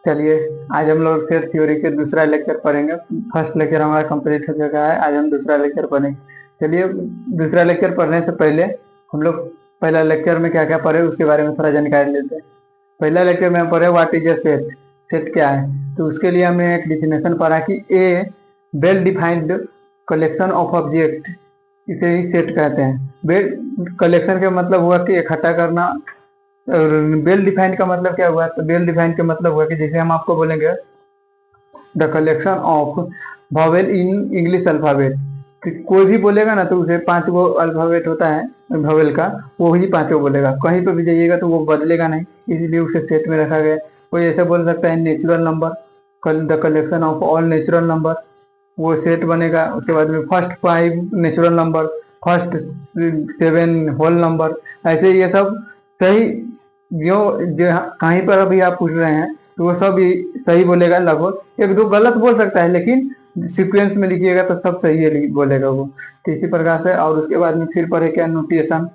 चलिए, आज हम लोग सेट थ्योरी के दूसरा लेक्चर पढ़ेंगे। फर्स्ट लेक्चर हमारा कंप्लीट हो चुका है, आज हम दूसरा लेक्चर पढ़ेंगे। चलिए, दूसरा लेक्चर पढ़ने से पहले हम लोग पहला लेक्चर में क्या क्या पढ़े उसके बारे में थोड़ा जानकारी लेते हैं। पहला लेक्चर में हम पढ़े what is a set, set क्या है। तो उसके लिए हमने एक डिफिनेशन पढ़ा कि a well defined collection of object, इसे ही सेट कहते हैं। वेल कलेक्शन का मतलब हुआ कि इकट्ठा करना, और वेल डिफाइंड का मतलब क्या हुआ। तो वेल डिफाइंड का मतलब हुआ कि जैसे हम आपको बोलेंगे the collection of vowel in English alphabet, कि कोई भी बोलेगा ना तो उसे 5 गो अल्फाबेट होता है वॉवेल का, वो ही 5 बोलेगा। कहीं पर भी जाइएगा तो वो बदलेगा नहीं, इसीलिए उसे सेट में रखा गया। कोई ऐसे बोल सकता है natural number, the collection of all natural number, वो सेट बनेगा। उसके बाद में first 5 natural number, first 7 whole number, ऐसे ये सब सही जो कहीं पर अभी आप पूछ रहे हैं तो वो सब सही बोलेगा। लगभग 1-2 गलत बोल सकता है, लेकिन सीक्वेंस में लिखिएगा तो सब सही बोलेगा वो। तो इसी प्रकार से, और उसके बाद में फिर पढ़े क्या नोटेशन,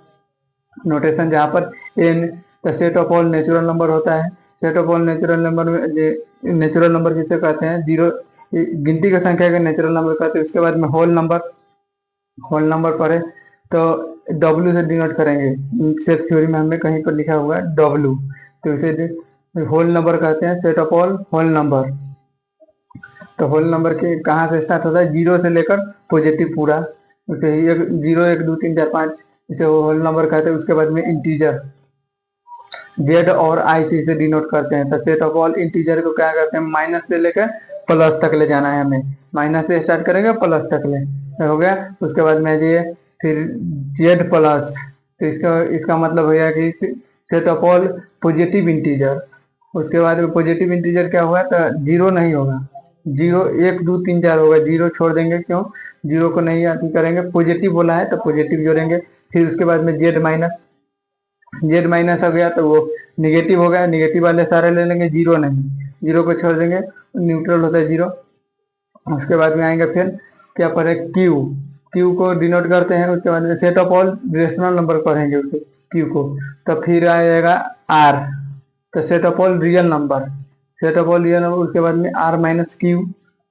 नोटेशन जहाँ पर N the set of all natural number होता है। Set of all natural number में नेचुरल नंबर जिसे कहते हैं, जीरो गिनती की संख्या के नेचुरल नंबर कहते हैं। उसके बाद में होल नंबर, होल नंबर पढ़े तो W से डिनोट करेंगे। सेट थ्योरी में हमने कहीं पर लिखा हुआ है W, तो इसे होल नंबर कहते हैं, set of all whole number. तो होल नंबर के कहाँ से स्टार्ट होता है, 0 से लेकर पॉजिटिव पूरा, उसे ही 0 1 2 3 4 5, इसे होल नंबर कहते हैं। उसके बाद में इंटीजर Z और I से इसे डिनोट करते हैं। तो सेट ऑफ ऑल इंटीजर को क्या करते हैं, माइनस से लेकर प्लस तक ले जाना है हमें, माइनस से स्टार्ट करेंगे प्लस तक ले, हो गया। उसके बाद में ये फिर Z प्लस, तो इसका मतलब हो गया कि set of all positive integer. उसके बाद में पॉजिटिव इंटीजर क्या हुआ, तो 0 नहीं होगा, 0 1 2 3 4 होगा, 0 छोड़ देंगे, क्यों 0 को नहीं आती करेंगे, पॉजिटिव बोला है तो पॉजिटिव जोड़ेंगे। फिर उसके बाद में Z माइनस, Z माइनस हो गया तो वो निगेटिव हो गया, निगेटिव वाले सारे ले लेंगे, 0 नहीं, 0 को छोड़ देंगे, न्यूट्रल होता है 0। उसके बाद में आएंगे फिर क्या पढ़े, क्यू को डिनोट करते हैं। उसके बाद में set of all rational number पढ़ेंगे उसे क्यू को। तो फिर आएगा आर, तो set of all real number, set of all real number. उसके बाद में आर माइनस क्यू,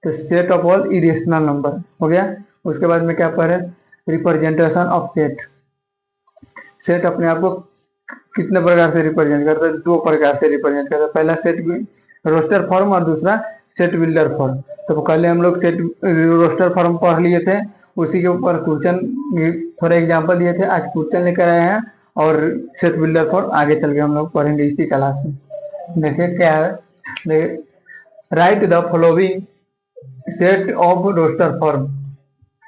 तो set of all irrational number हो गया। उसके बाद में क्या पढ़े, रिप्रेजेंटेशन ऑफ सेट। सेट अपने आप को कितने प्रकार से रिप्रेजेंट करता है, 2 प्रकार से रिप्रेजेंट करता है। पहला सेट रोस्टर फॉर्म और दूसरा सेट बिल्डर फॉर्म। तो पहले हम लोग सेट रोस्टर फॉर्म पढ़ लिए थे, उसी के ऊपर क्वेश्चन थोड़ा एग्जांपल दिए थे, आज क्वेश्चन लेकर आए हैं और सेट बिल्डर फॉर्म आगे चल के हम लोग पढ़ेंगे इसी क्लास में। देखिए क्या है, write the following set of roster form.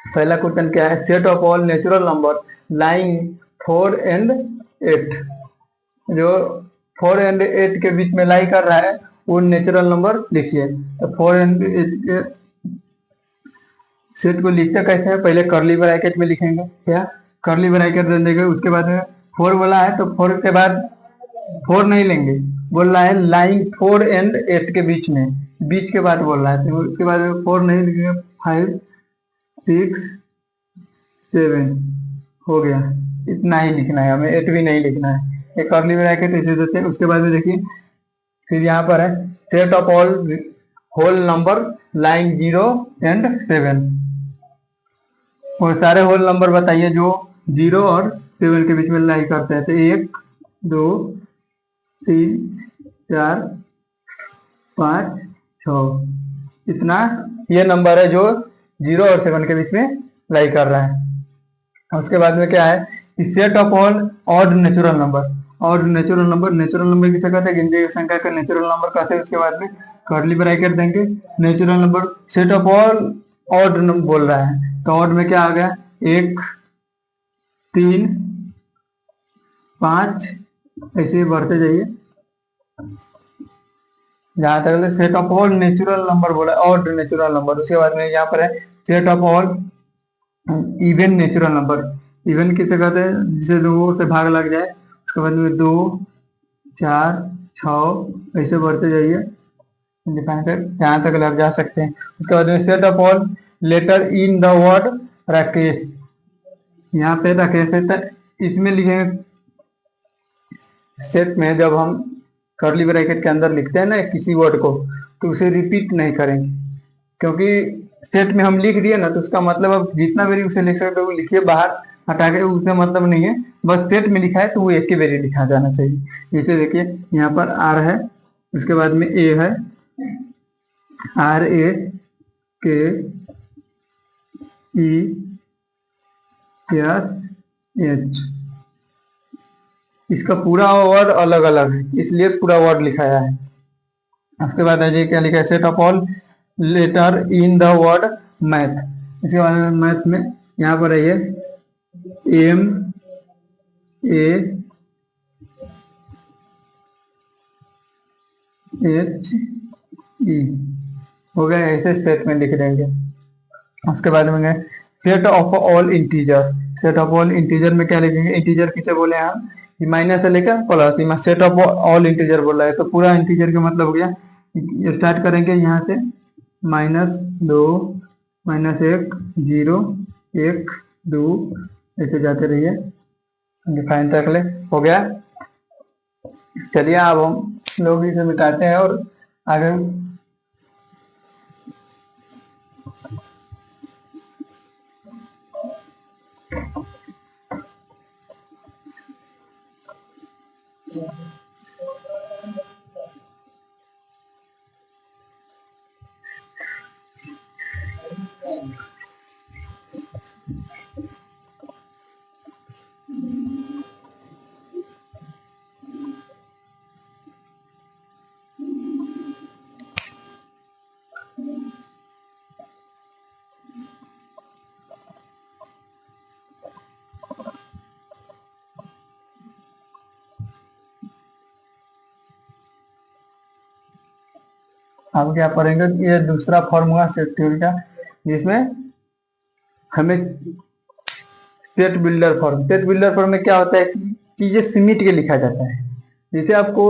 पहला क्वेश्चन क्या है, set of all natural number lying 4 and 8, जो 4 and 8 के बीच में लाई कर रहा है वो नेचुरल नंबर लिखिए। तो 4 and 8 के सेट को लिखते कैसे हैं, पहले कर्ली ब्रैकेट में लिखेंगे, क्या कर्ली ब्रैकेट दे देंगे। उसके बाद में 4 बोला है तो 4 के बाद 4 नहीं लेंगे, बोल रहा है लाइन 4 and 8 के बीच में, बीच के बाद बोल रहा है, तो उसके बाद 4 नहीं लिखेंगे, 5 6 7 हो गया, इतना ही लिखना है हमें, 8 भी नहीं लिखना है। एक कर्ली ब्रैकेट ऐसे देते हैं। उसके बाद में देखिए फिर यहाँ पर है set of all whole number lying 0 and 7, और सारे होल नंबर बताइए जो 0 और 7 के बीच में लाई करते हैं। तो 1 2 3 4 5 6, इतना ये नंबर है जो 0 और 7 के बीच में लाई कर रहा है। उसके बाद में क्या है, set of all odd natural number, और नेचुरल नंबर, नेचुरल नंबर किसे कहते हैं, गिनती की संख्या का नेचुरल नंबर कहते हैं। उसके बाद में कर्ली ब्रैकेट देंगे, natural number set of all odd बोल रहा है, तो ऑड में क्या आ गया, 1 3 5, ऐसे बढ़ते जाइए जहां तक set of all natural number बोला, ऑड नेचुरल नंबर। उसके बाद में यहाँ पर है set of all even natural number, even किसे कहते हैं, जिसे 2 से भाग लग जाए। उसके बाद में 2 4 6 ऐसे बढ़ते जाइए जहां तक लग जा सकते हैं। उसके बाद में set of all letter in the word Rakesh, यहाँ पे राकेश है तो इसमें लिखेंगे सेट में, जब हम कर्ली ब्रैकेट के अंदर लिखते हैं ना किसी वर्ड को, तो उसे रिपीट नहीं करेंगे, क्योंकि सेट में हम लिख दिए ना तो उसका मतलब अब जितना बारी उसे लिख सकते हो लिखिए, बाहर हटा के उससे मतलब नहीं है, बस सेट में लिखा है तो वो एक ही बारी लिखा जाना चाहिए। जैसे देखिए यहाँ पर आर है, उसके बाद में ए है, RAKESH, इसका पूरा वर्ड अलग अलग है इसलिए पूरा वर्ड लिखाया है। उसके बाद है क्या लिखा है, set of all letter in the word math. इसके बाद मैथ में यहाँ पर है ये MATHE हो गया, ऐसे सेट में लिख देंगे। उसके बाद में set of all integer, set of all integer में क्या लिखेंगे, इंटीजर किसे बोले हम, माइनस से लेकर plus, set of all integer बोला है तो पूरा इंटीजर का मतलब हो गया। स्टार्ट करेंगे यहाँ से -2 -1 0 1 2 ऐसे जाते रहिए, डिफाइन तक ले हो गया। चलिए अब हम लोग इसे मिटाते हैं और आगे अब क्या पढ़ेंगे, ये दूसरा फॉर्मूला सेट थ्योरी का, जिसमें हमें set builder form, set builder form में क्या होता है कि चीजें सिमिट के लिखा जाता है। जैसे आपको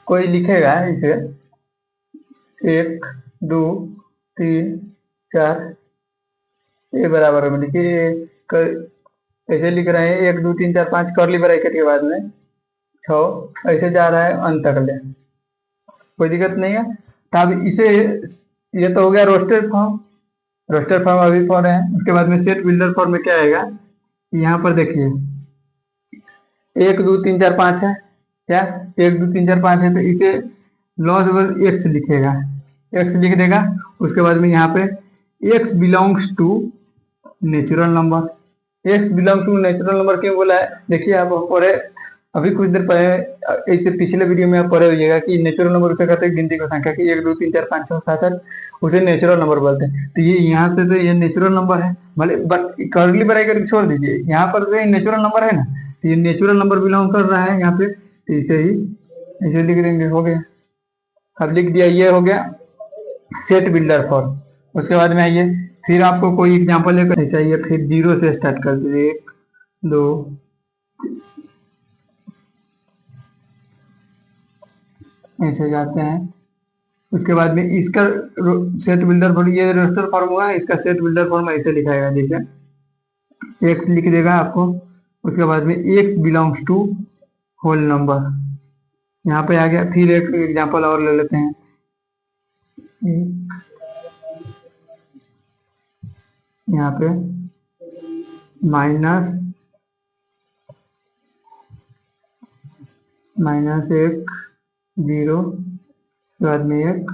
कोई लिखेगा इसे 1 2 3 4 ए बराबर में लिखिए, ऐसे लिख रहे हैं 1 2 3 4 5 कर्ली ब्रैकेट के बाद में 6 ऐसे जा रहा है अंत तक ले, कोई दिक्कत नहीं है। तब इसे, ये तो हो गया रोस्टेड फॉर्म, रोस्टेड फॉर्म अभी पढ़ रहे हैं। उसके बाद में सेट बिल्डर फॉर्म में क्या आएगा, यहाँ पर देखिए 1 2 3 4 5 है, क्या 1 2 3 4 5 है, तो इसे लॉस एक्स लिखेगा, एक्स लिख देगा। उसके बाद में यहाँ पे X belongs to natural number, X belong to natural number क्यों बोला है, देखिए आप पढ़े अभी कुछ देर पहले, इससे पिछले वीडियो में आप पढ़े होइएगा कि नेचुरल नंबर उसे कहते हैं गिनती की संख्या की 1 2 3 4 5 6 7 8, उसे नेचुरल नंबर बोलते हैं। तो ये यहाँ से तो ये नेचुरल नंबर है, भले बट कर्ली ब्रैकेट छोड़ दीजिए, यहाँ पर तो नेचुरल नंबर है ना, तो ये नेचुरल नंबर बिलोंग कर रहा है यहाँ पे, तो इसे ही इसे लिख देंगे, हो गया। अब लिख दिया, ये हो गया सेट बिल्डर फॉर्म। उसके बाद में आइए फिर आपको कोई एग्जांपल लेकर चाहिए, फिर 0 से स्टार्ट कर दीजिए, 1 2 ऐसे जाते हैं। उसके बाद में इसका सेट बिल्डर फॉर्म, ये रोस्टर फॉर्म हुआ, इसका सेट बिल्डर फॉर्म ऐसे लिखाएगा, देखिए एक लिख देगा आपको। उसके बाद में एक बिलोंग्स टू होल नंबर, यहाँ पे आ गया। फिर एक एग्जांपल और ले लेते हैं, यहाँ पे -1 0 बाद में 1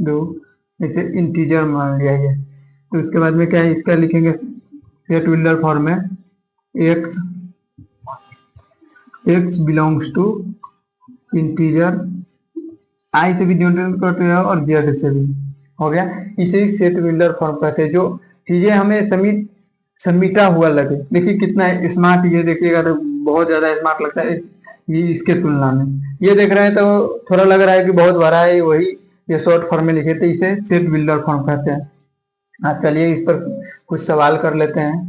2 ऐसे इंटीजर मान लिया ये। तो उसके बाद में क्या है, इसका लिखेंगे सेट बिल्डर फॉर्म में x belongs to integer i से भी डिनोट करते हैं और z से भी, हो गया। इसे ही सेट बिल्डर फॉर्म कहते हैं, जो चीजें हमें समीटा हुआ लगे। देखिए कितना स्मार्ट, ये देखिएगा तो बहुत ज्यादा स्मार्ट लगता है ये इसके तुलना में। ये देख रहे हैं तो थोड़ा लग रहा है कि बहुत बड़ा है, वही ये शॉर्ट फॉर्म में लिखे थे, इसे सेट बिल्डर फॉर्म कहते हैं। आप चलिए इस पर कुछ सवाल कर लेते हैं।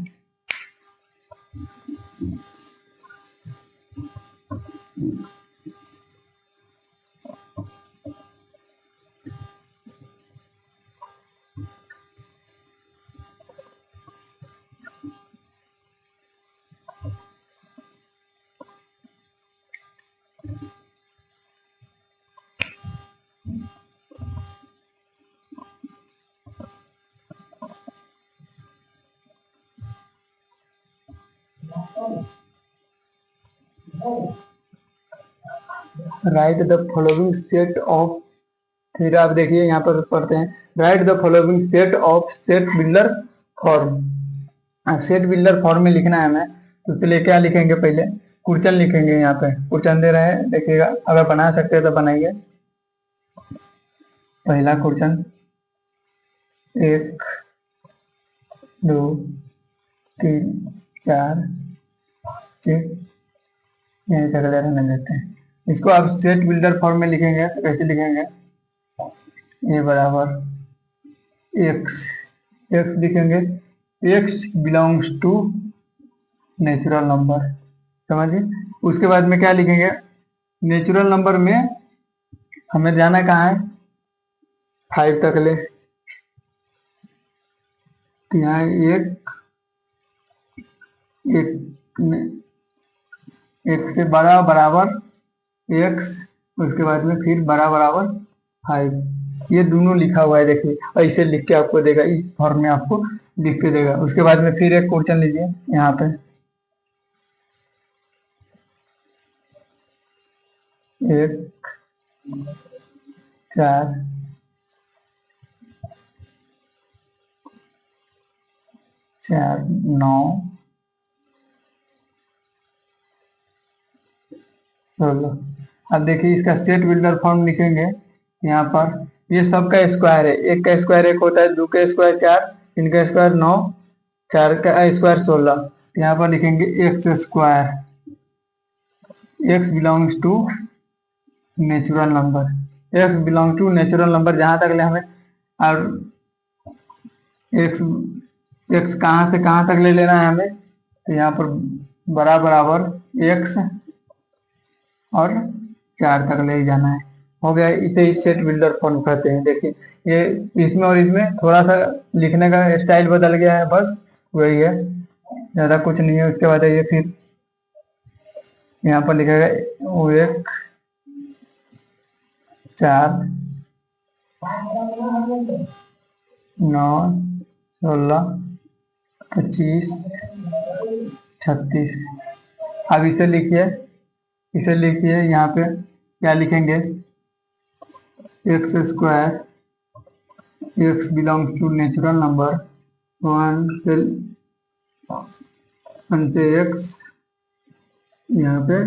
Right the following set of, फिर आप देखिए यहाँ पर पढ़ते हैं right the following set of set builder form. अब सेट बिल्डर फॉर्म में लिखना है हमें, तो उसके लिए क्या लिखेंगे, पहले क्वेश्चन लिखेंगे। यहाँ पे क्वेश्चन दे रहे हैं, देखिएगा, अगर बना सकते हैं तो बनाइए। पहला क्वेश्चन 1 2 3 4 6 यहीं तक रहने देते हैं। इसको आप सेट बिल्डर फॉर्म में लिखेंगे तो कैसे लिखेंगे, ए बराबर एक्स, एक्स लिखेंगे, X belongs to natural number, समझिए। उसके बाद में क्या लिखेंगे, नेचुरल नंबर में हमें जाना कहाँ है, 5 तक ले, तो यहाँ एक से बड़ा बराबर एक्स, उसके बाद में फिर बड़ा बराबर 5, ये दोनों लिखा हुआ है। देखिए ऐसे लिख के आपको देगा, इस फॉर्म में आपको लिख के देगा। उसके बाद में फिर एक क्वेश्चन लीजिए, यहाँ पे 1 4 4 9 16। अब देखिए इसका सेट बिल्डर फॉर्म लिखेंगे। यहाँ पर ये सब का स्क्वायर है, एक का स्क्वायर 1 होता है, 2 का स्क्वायर 4, 3 का स्क्वायर 9, 4 का स्क्वायर 16। यहाँ पर लिखेंगे X square, X belongs to natural number, X belong to natural number जहां तक ले हमें, और एक्स एक्स कहाँ से कहाँ तक ले लेना है हमें, तो यहाँ पर बड़ा बराबर एक्स और 4 तक ले जाना है। हो गया, इसे ही सेट बिल्डर फॉर्म कहते हैं। देखिए ये इसमें और इसमें थोड़ा सा लिखने का स्टाइल बदल गया है, बस वही है, ज्यादा कुछ नहीं है। उसके बाद ये फिर यहाँ पर लिखेगा 1 4 9 16 25 36। अब इसे लिखिए, इसे लिखिए, यहाँ पे क्या लिखेंगे, X square, X belongs to natural number, 1 से एक्स, यहाँ पे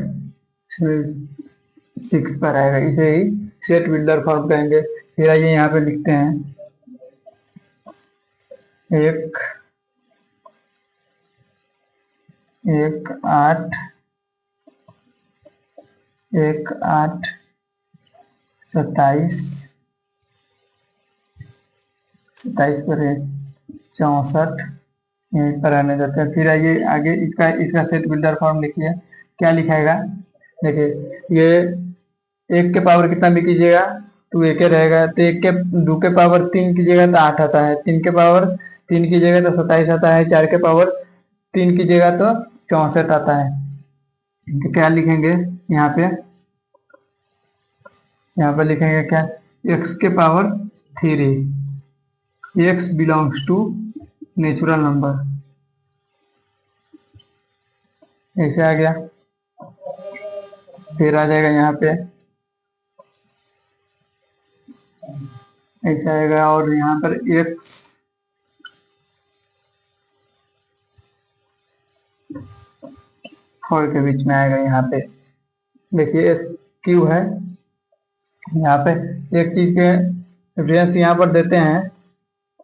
6 पर आएगा। इसे ही सेट बिल्डर फॉर्म कहेंगे। फिर आइए यहाँ पे लिखते हैं 1 8 1 8 27 पर है 64, यहीं पर आने जाते हैं। फिर आइए आगे इसका सेट बिल्डर फॉर्म लिखिए, क्या लिखाएगा, देखिए ये 1 के पावर कितना भी कीजिएगा तो 1 रहेगा, तो 1 के 2 के पावर 3 कीजिएगा तो 8 आता है, 3 के पावर 3 कीजिएगा तो 27 आता है, 4 के पावर 3 कीजिएगा तो 64 आता है। तो क्या लिखेंगे, यहाँ पे लिखेंगे क्या, x के power 3, x belongs to natural number, ऐसे आ गया। फिर आ जाएगा यहाँ पे ऐसा आएगा, और यहाँ पर x 4 के बीच में आएगा। यहाँ पे देखिए क्यू है, यहाँ पे एक चीज के रेफरेंस यहाँ पर देते हैं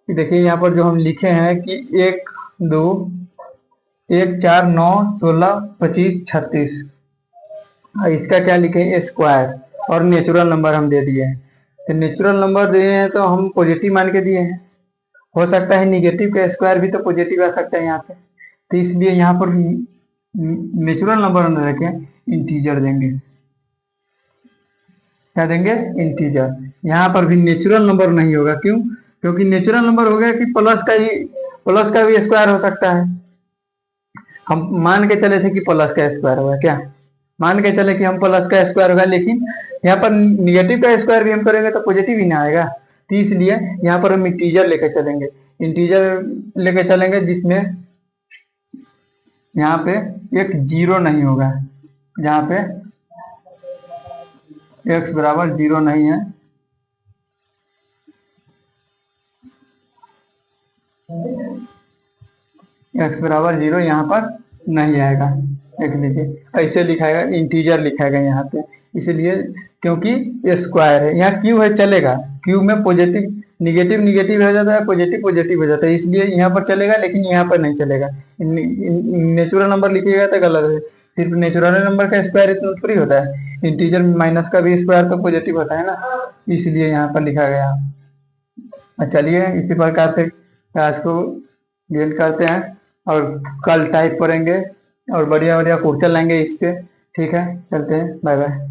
कि देखिए यहाँ पर जो हम लिखे हैं कि 1 2 1 4 9 16 25 36, इसका क्या लिखे स्क्वायर, और नेचुरल नंबर हम दे दिए हैं। तो नेचुरल नंबर दिए हैं तो हम पॉजिटिव मान के दिए हैं, हो सकता है निगेटिव का स्क्वायर भी तो पॉजिटिव आ सकता है यहाँ पे, तो इसलिए यहाँ पर नेचुरल नंबर हम रखे इंटीजर देंगे। क्या देंगे, इंटीजर। यहाँ पर भी नेचुरल नंबर नहीं होगा, क्यों, क्योंकि नेचुरल नंबर हो गया कि प्लस का भी स्क्वायर हो सकता है। हम मान के चले थे कि प्लस का स्क्वायर होगा, क्या मान के चले कि हम प्लस का स्क्वायर होगा, लेकिन यहाँ पर निगेटिव का स्क्वायर भी हम करेंगे तो पॉजिटिव ही ना आएगा। तो इसलिए यहाँ पर हम इंटीजर लेके चलेंगे, इंटीजर लेके चलेंगे जिसमें यहाँ पे एक जीरो नहीं होगा, जहाँ पे x बराबर 0 नहीं है, x बराबर 0 यहाँ पर नहीं आएगा। देख लीजिए ऐसे लिखाएगा, इंटीजर लिखाएगा यहाँ पे, इसलिए क्योंकि ये स्क्वायर है। यहाँ क्यू है चलेगा, क्यू में पॉजिटिव निगेटिव निगेटिव हो जाता है, पॉजिटिव पॉजिटिव हो जाता है, इसलिए यहाँ पर चलेगा लेकिन यहाँ पर नहीं चलेगा। नेचुरल नंबर लिखिएगा तो गलत है, सिर्फ नेचुरल नंबर का स्क्वायर इतना थोड़ी होता है, इंटीजर माइनस का भी स्क्वायर तो पॉजिटिव होता है ना, इसलिए यहाँ पर लिखा गया। चलिए इसी प्रकार से क्लास को गेन करते हैं और कल टाइप करेंगे और बढ़िया बढ़िया क्वेश्चन लाएंगे इस पे। ठीक है, चलते हैं, बाय बाय।